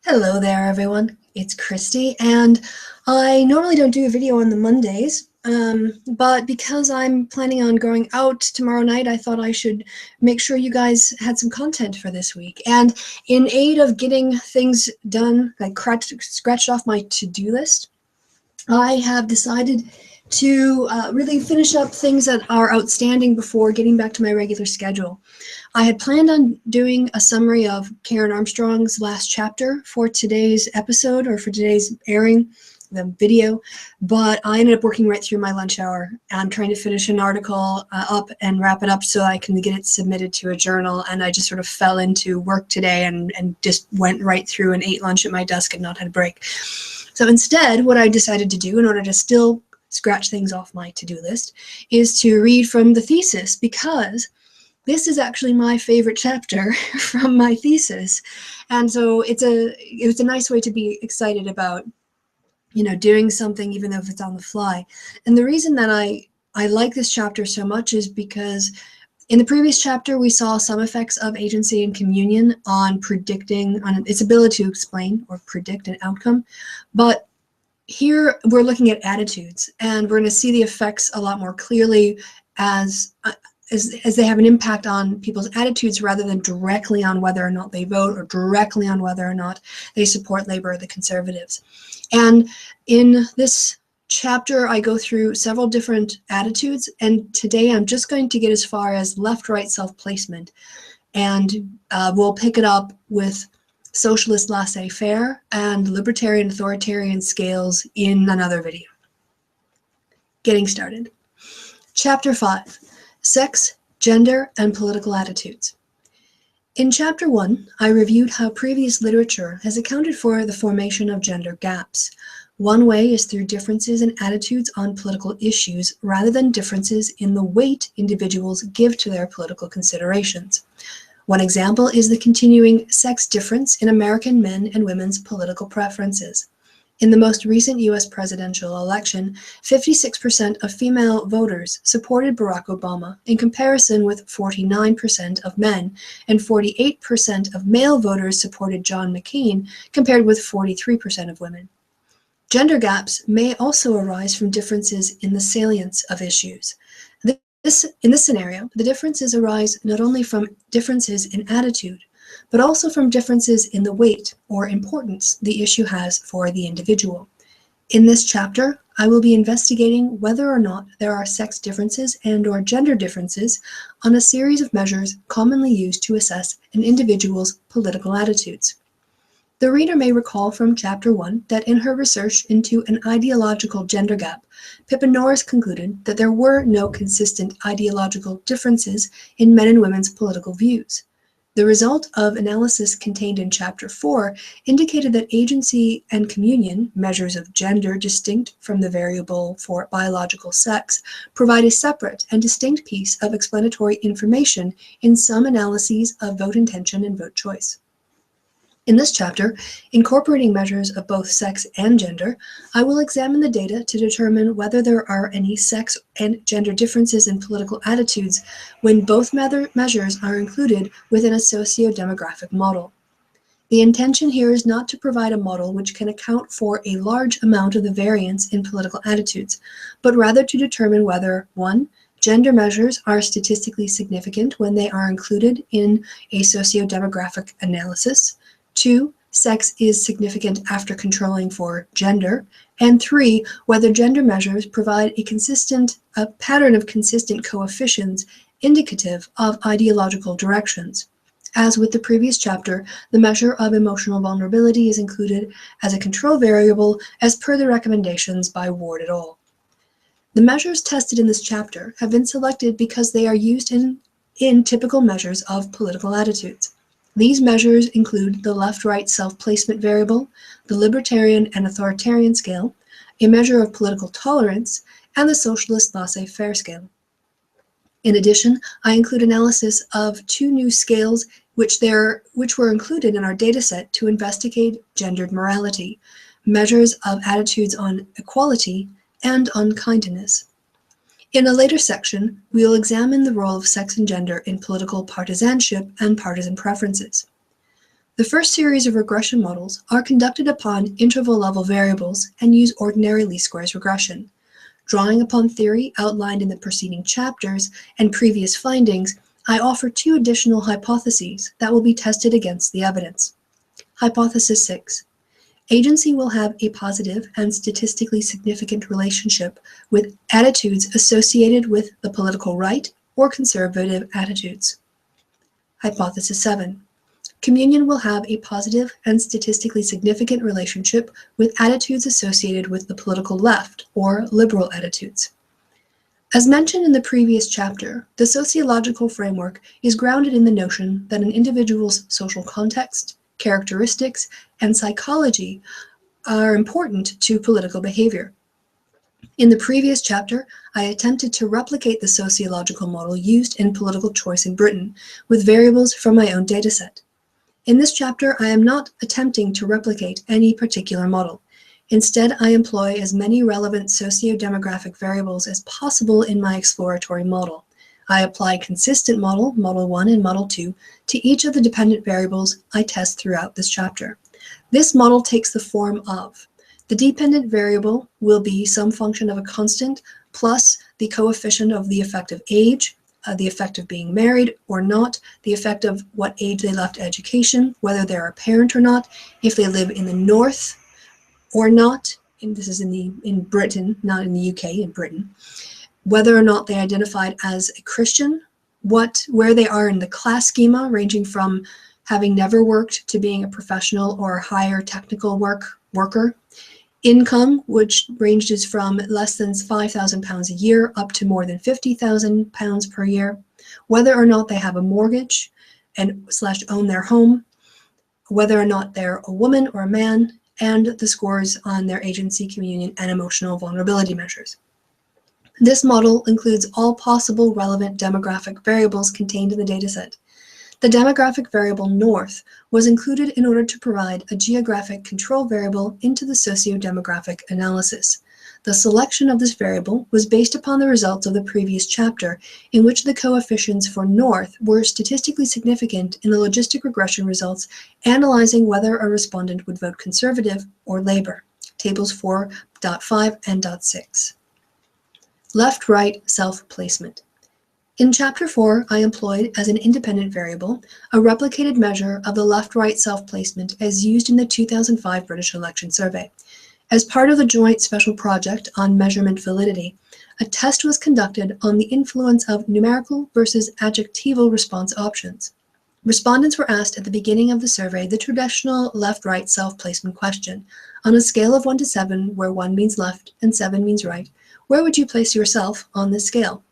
Hello there, everyone. It's Kristi, and I normally don't do a video on the Mondays, but because I'm planning on going out tomorrow night, I thought I should make sure you guys had some content for this week. And in aid of getting things done, like scratched off my to-do list, I have decided to really finish up things that are outstanding before getting back to my regular schedule. I had planned on doing a summary of Karen Armstrong's last chapter for today's episode, or for today's airing, the video, but I ended up working right through my lunch hour. I'm trying to finish an article up and wrap it up so I can get it submitted to a journal, and I just sort of fell into work today and just went right through and ate lunch at my desk and not had a break. So instead, what I decided to do in order to still scratch things off my to-do list is to read from the thesis, because this is actually my favorite chapter from my thesis. And so it was a nice way to be excited about, doing something even though if it's on the fly. And the reason that I like this chapter so much is because in the previous chapter, we saw some effects of agency and communion on its ability to explain or predict an outcome. But here we're looking at attitudes, and we're going to see the effects a lot more clearly as they have an impact on people's attitudes rather than directly on whether or not they vote or directly on whether or not they support Labor or the Conservatives. And in this chapter, I go through several different attitudes, and today I'm just going to get as far as left-right self-placement, and we'll pick it up with socialist laissez-faire and libertarian authoritarian scales in another video. Getting started. Chapter 5. Sex, Gender, and Political Attitudes. In Chapter 1, I reviewed how previous literature has accounted for the formation of gender gaps. One way is through differences in attitudes on political issues rather than differences in the weight individuals give to their political considerations. One example is the continuing sex difference in American men and women's political preferences. In the most recent U.S. presidential election, 56% of female voters supported Barack Obama, in comparison with 49% of men, and 48% of male voters supported John McCain, compared with 43% of women. Gender gaps may also arise from differences in the salience of issues. In this scenario, the differences arise not only from differences in attitude, but also from differences in the weight or importance the issue has for the individual. In this chapter, I will be investigating whether or not there are sex differences and/or gender differences on a series of measures commonly used to assess an individual's political attitudes. The reader may recall from Chapter 1 that in her research into an ideological gender gap, Pippa Norris concluded that there were no consistent ideological differences in men and women's political views. The result of analysis contained in Chapter 4 indicated that agency and communion, measures of gender distinct from the variable for biological sex, provide a separate and distinct piece of explanatory information in some analyses of vote intention and vote choice. In this chapter, incorporating measures of both sex and gender, I will examine the data to determine whether there are any sex and gender differences in political attitudes when both measures are included within a socio-demographic model. The intention here is not to provide a model which can account for a large amount of the variance in political attitudes, but rather to determine whether, 1, gender measures are statistically significant when they are included in a socio-demographic analysis, 2, sex is significant after controlling for gender, and 3, whether gender measures provide a pattern of consistent coefficients indicative of ideological directions. As with the previous chapter, the measure of emotional vulnerability is included as a control variable as per the recommendations by Ward et al. The measures tested in this chapter have been selected because they are used in typical measures of political attitudes. These measures include the left-right self-placement variable, the libertarian and authoritarian scale, a measure of political tolerance, and the socialist laissez-faire scale. In addition, I include analysis of 2 new scales which were included in our dataset to investigate gendered morality, measures of attitudes on equality and on kindness. In a later section, we will examine the role of sex and gender in political partisanship and partisan preferences. The first series of regression models are conducted upon interval-level variables and use ordinary least squares regression. Drawing upon theory outlined in the preceding chapters and previous findings, I offer two additional hypotheses that will be tested against the evidence. Hypothesis 6. Agency will have a positive and statistically significant relationship with attitudes associated with the political right or conservative attitudes. Hypothesis 7. Communion will have a positive and statistically significant relationship with attitudes associated with the political left or liberal attitudes. As mentioned in the previous chapter, the sociological framework is grounded in the notion that an individual's social context, characteristics, and psychology are important to political behavior. In the previous chapter, I attempted to replicate the sociological model used in political choice in Britain with variables from my own dataset. In this chapter, I am not attempting to replicate any particular model. Instead, I employ as many relevant socio-demographic variables as possible in my exploratory model. I apply consistent model, Model 1 and Model 2, to each of the dependent variables I test throughout this chapter. This model takes the form of: the dependent variable will be some function of a constant plus the coefficient of the effect of age, the effect of being married or not, the effect of what age they left education, whether they're a parent or not, if they live in the North or not, and this is in Britain, not in the UK, in Britain, whether or not they identified as a Christian, where they are in the class schema, ranging from having never worked to being a professional or higher technical worker, income, which ranges from less than £5,000 a year up to more than £50,000 per year, whether or not they have a mortgage and / own their home, whether or not they're a woman or a man, and the scores on their agency, communion, and emotional vulnerability measures. This model includes all possible relevant demographic variables contained in the dataset. The demographic variable North was included in order to provide a geographic control variable into the socio-demographic analysis. The selection of this variable was based upon the results of the previous chapter, in which the coefficients for North were statistically significant in the logistic regression results, analyzing whether a respondent would vote Conservative or Labour, tables 4.5 and .6. Left-right self-placement. In Chapter 4, I employed as an independent variable a replicated measure of the left-right self-placement as used in the 2005 British election survey. As part of the joint special project on measurement validity, a test was conducted on the influence of numerical versus adjectival response options. Respondents were asked at the beginning of the survey the traditional left-right self-placement question. On a scale of 1 to 7, where 1 means left and 7 means right, where would you place yourself on this scale?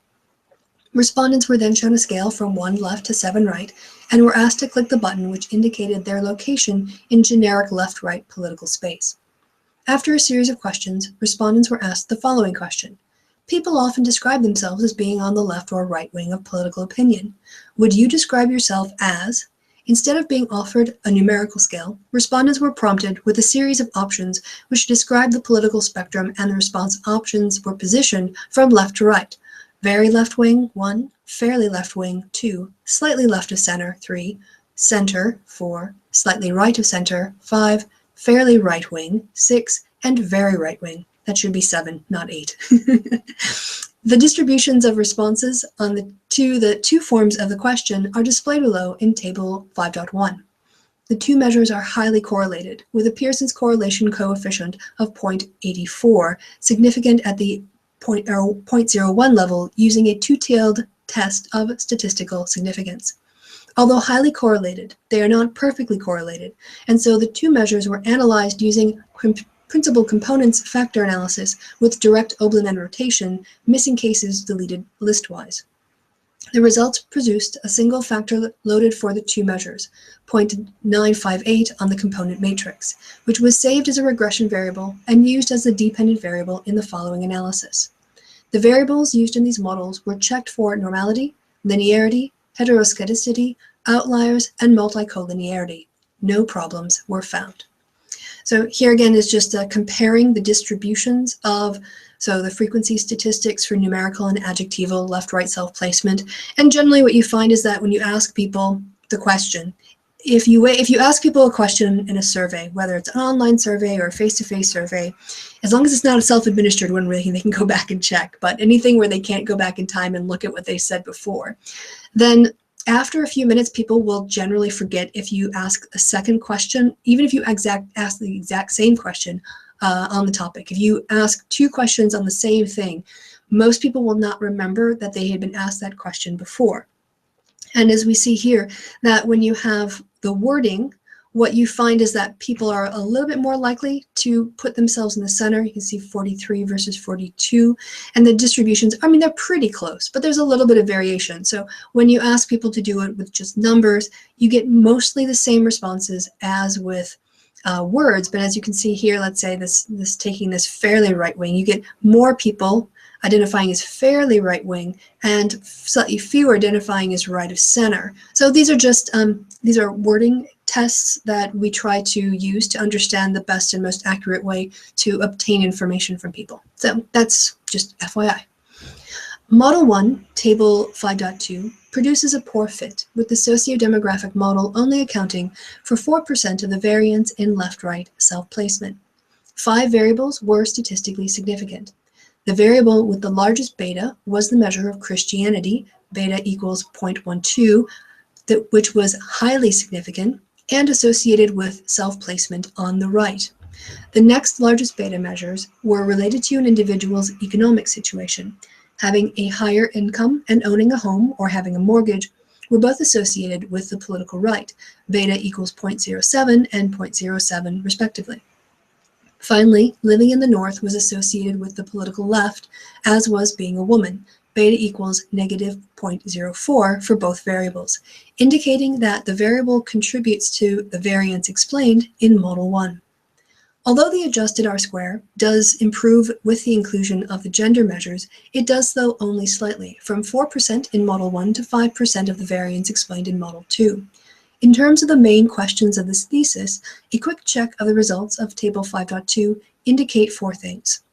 Respondents were then shown a scale from 1 left to 7 right and were asked to click the button which indicated their location in generic left-right political space. After a series of questions, respondents were asked the following question. People often describe themselves as being on the left or right wing of political opinion. Would you describe yourself as? Instead of being offered a numerical scale, respondents were prompted with a series of options which described the political spectrum, and the response options were positioned from left to right. Very left wing, 1, fairly left wing, 2, slightly left of center, 3, center, 4, slightly right of center, 5, fairly right wing, 6, and very right wing. That should be 7, not 8. The distributions of responses on the two forms of the question are displayed below in Table 5.1. The two measures are highly correlated, with a Pearson's correlation coefficient of 0.84, significant at the 0.01 level using a two-tailed test of statistical significance. Although highly correlated, they are not perfectly correlated, and so the two measures were analyzed using principal components factor analysis with direct Oberlin rotation, missing cases deleted listwise. The results produced a single factor loaded for the two measures, 0.958 on the component matrix, which was saved as a regression variable and used as the dependent variable in the following analysis. The variables used in these models were checked for normality, linearity, heteroscedasticity, outliers, and multicollinearity. No problems were found. So here again is just comparing the distributions of the frequency statistics for numerical and adjectival left-right self-placement. And generally what you find is that when you ask people the question, if you ask people a question in a survey, whether it's an online survey or a face-to-face survey, as long as it's not a self-administered one where they can go back and check, but anything where they can't go back in time and look at what they said before, then after a few minutes, people will generally forget if you ask a second question, even if you ask the exact same question on the topic. If you ask 2 questions on the same thing, most people will not remember that they had been asked that question before. And as we see here, that when you have the wording, what you find is that people are a little bit more likely to put themselves in the center. You can see 43 versus 42. And the distributions, I mean, they're pretty close, but there's a little bit of variation. So when you ask people to do it with just numbers, you get mostly the same responses as with words. But as you can see here, let's say this taking this fairly right wing, you get more people identifying as fairly right wing and slightly fewer identifying as right of center. So these are just these are wording tests that we try to use to understand the best and most accurate way to obtain information from people. So that's just FYI. Model 1, Table 5.2, produces a poor fit, with the socio-demographic model only accounting for 4% of the variance in left-right self-placement. 5 variables were statistically significant. The variable with the largest beta was the measure of Christianity, beta equals 0.12, which was highly significant and associated with self-placement on the right. The next largest beta measures were related to an individual's economic situation. Having a higher income and owning a home or having a mortgage were both associated with the political right, beta equals 0.07 and 0.07 respectively. Finally, living in the North was associated with the political left, as was being a woman, beta equals negative 0.04 for both variables, indicating that the variable contributes to the variance explained in Model 1. Although the adjusted R-square does improve with the inclusion of the gender measures, it does so only slightly, from 4% in Model 1 to 5% of the variance explained in Model 2. In terms of the main questions of this thesis, a quick check of the results of Table 5.2 indicate 4 things.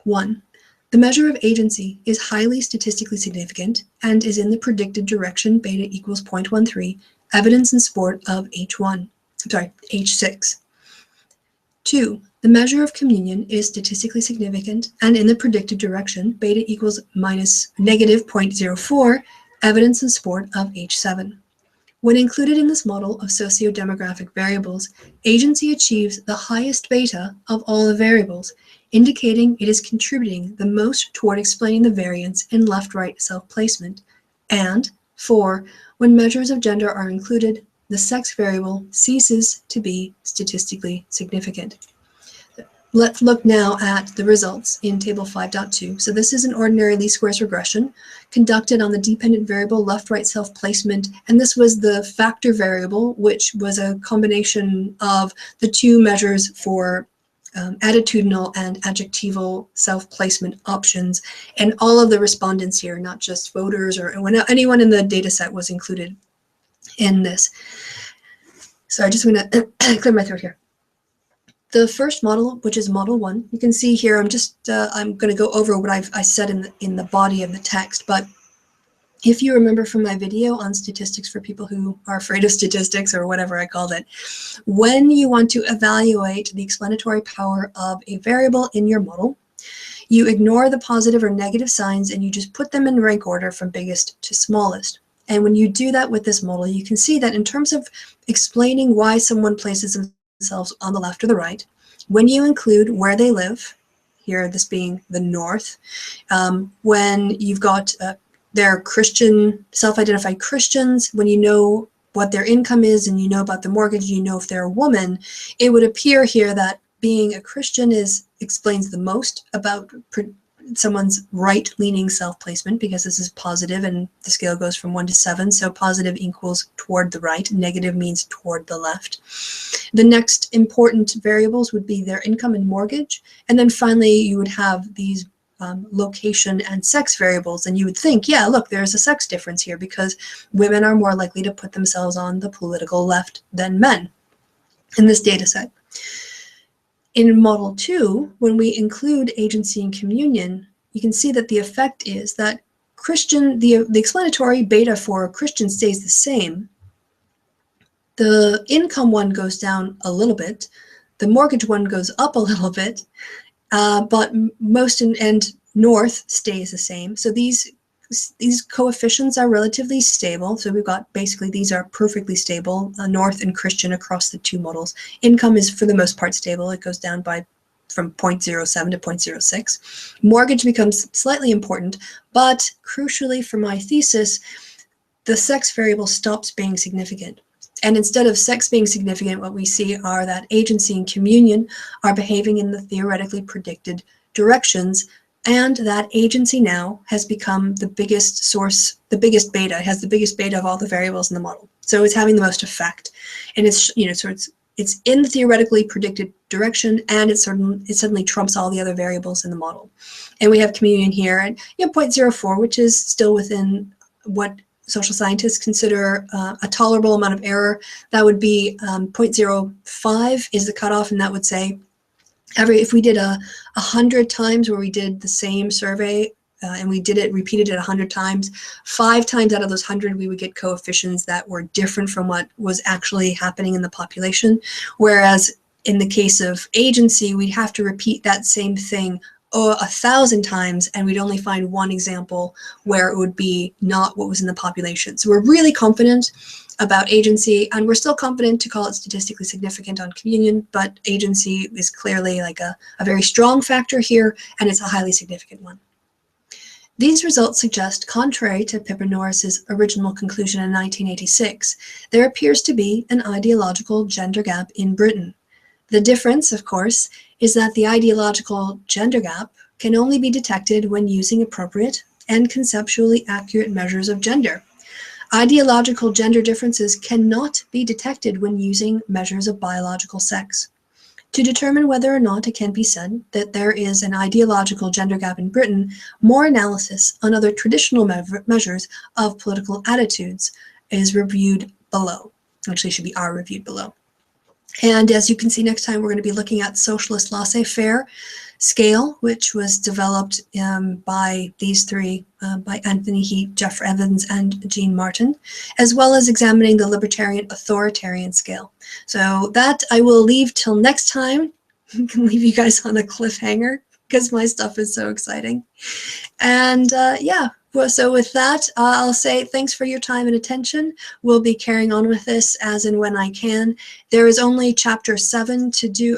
1. The measure of agency is highly statistically significant and is in the predicted direction beta equals 0.13, evidence in support of H6. 2. The measure of communion is statistically significant and in the predicted direction beta equals negative 0.04, evidence in support of H7. When included in this model of socio-demographic variables, agency achieves the highest beta of all the variables, indicating it is contributing the most toward explaining the variance in left-right self-placement. And 4, when measures of gender are included, the sex variable ceases to be statistically significant. Let's look now at the results in Table 5.2. So this is an ordinary least squares regression conducted on the dependent variable left-right self-placement, and this was the factor variable, which was a combination of the 2 measures for attitudinal and adjectival self-placement options, and all of the respondents here, not just voters or anyone in the data set was included in this. So I just want to clear my throat here. The first model, which is Model 1, you can see here, I'm going to go over what I said in the body of the text, but if you remember from my video on statistics for people who are afraid of statistics or whatever I called it, when you want to evaluate the explanatory power of a variable in your model, you ignore the positive or negative signs and you just put them in rank order from biggest to smallest. And when you do that with this model, you can see that in terms of explaining why someone places themselves on the left or the right, when you include where they live, here this being the North, when you've got their Christian, self-identified Christians, when you know what their income is and you know about the mortgage, you know if they're a woman, it would appear here that being a Christian explains the most about someone's right-leaning self-placement, because this is positive and the scale goes from 1 to 7, so positive equals toward the right, negative means toward the left. The next important variables would be their income and mortgage, and then finally you would have these location and sex variables, and you would think, yeah, look, there's a sex difference here because women are more likely to put themselves on the political left than men in this data set. In Model 2, when we include agency and communion, you can see that the effect is that the explanatory beta for Christian stays the same, The income one goes down a little bit. The mortgage one goes up a little bit, but most and north stays the same. So these coefficients are relatively stable. So we've got basically these are perfectly stable, north and Christian across the two models. Income is for the most part stable. It goes down by from 0.07 to 0.06. Mortgage becomes slightly important, but crucially for my thesis, the sex variable stops being significant. And instead of sex being significant, what we see are that agency and communion are behaving in the theoretically predicted directions, and that agency now has become the biggest source, the biggest beta, has the biggest beta of all the variables in the model. So it's having the most effect. And it's, so it's in the theoretically predicted direction, and it suddenly trumps all the other variables in the model. And we have communion here at 0.04, which is still within what social scientists consider a tolerable amount of error. That would be 0.05 is the cutoff, and that would say if we did 100 times where we did the same survey and we repeated it 100 times, 5 times out of those 100 we would get coefficients that were different from what was actually happening in the population. Whereas in the case of agency, we'd have to repeat that same thing 1,000 times, and we'd only find one example where it would be not what was in the population. So we're really confident about agency, and we're still confident to call it statistically significant on communion, but agency is clearly like a very strong factor here, and it's a highly significant one. These results suggest, contrary to Pippa Norris's original conclusion in 1986, there appears to be an ideological gender gap in Britain. The difference, of course, is that the ideological gender gap can only be detected when using appropriate and conceptually accurate measures of gender. Ideological gender differences cannot be detected when using measures of biological sex. To determine whether or not it can be said that there is an ideological gender gap in Britain, more analysis on other traditional measures of political attitudes is reviewed below. Actually, it should be reviewed below. And as you can see, next time we're going to be looking at socialist laissez-faire scale, which was developed by these three, by Anthony Heath, Jeff Evans, and Jean Martin, as well as examining the libertarian authoritarian scale. So that I will leave till next time. I can leave you guys on a cliffhanger because my stuff is so exciting. And yeah. So with that, I'll say thanks for your time and attention. We'll be carrying on with this as and when I can. There is only chapter 7 to do,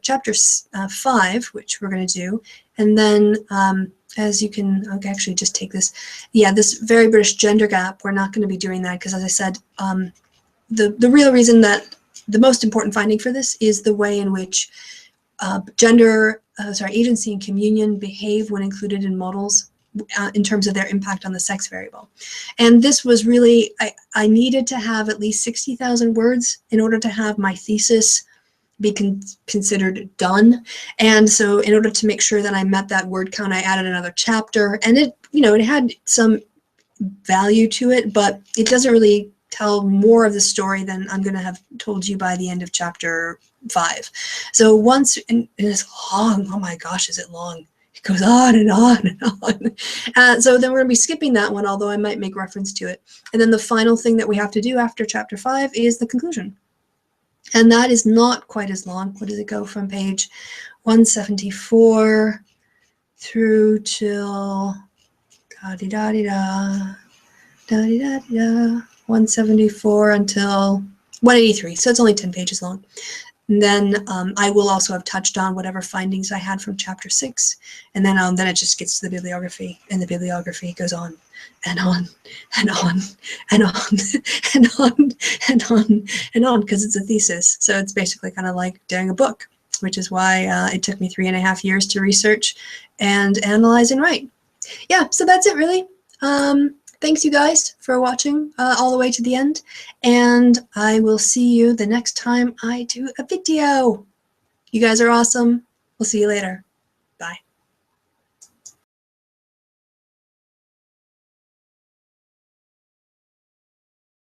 chapter 5, which we're going to do. And then as you can, I'll actually just take this. Yeah, this very British gender gap, we're not going to be doing that because, as I said, the real reason that the most important finding for this is the way in which agency and communion behave when included in models. In terms of their impact on the sex variable. And this was really, I needed to have at least 60,000 words in order to have my thesis be considered done. And so in order to make sure that I met that word count, I added another chapter, and it had some value to it, but it doesn't really tell more of the story than I'm going to have told you by the end of chapter 5. So once, and it's long, oh my gosh, is it long? It goes on and on and on. So then we're going to be skipping that one, although I might make reference to it. And then the final thing that we have to do after chapter 5 is the conclusion. And that is not quite as long. What does it go from page 174 through till 174 until 183. So it's only 10 pages long. And then I will also have touched on whatever findings I had from chapter 6, and then it just gets to the bibliography, and the bibliography goes on and on and on and on and on and on and on because it's a thesis. So it's basically kind of like doing a book, which is why it took me 3.5 years to research and analyze and write. Yeah, so that's it really. Thanks you guys for watching all the way to the end, and I will see you the next time I do a video. You guys are awesome. We'll see you later.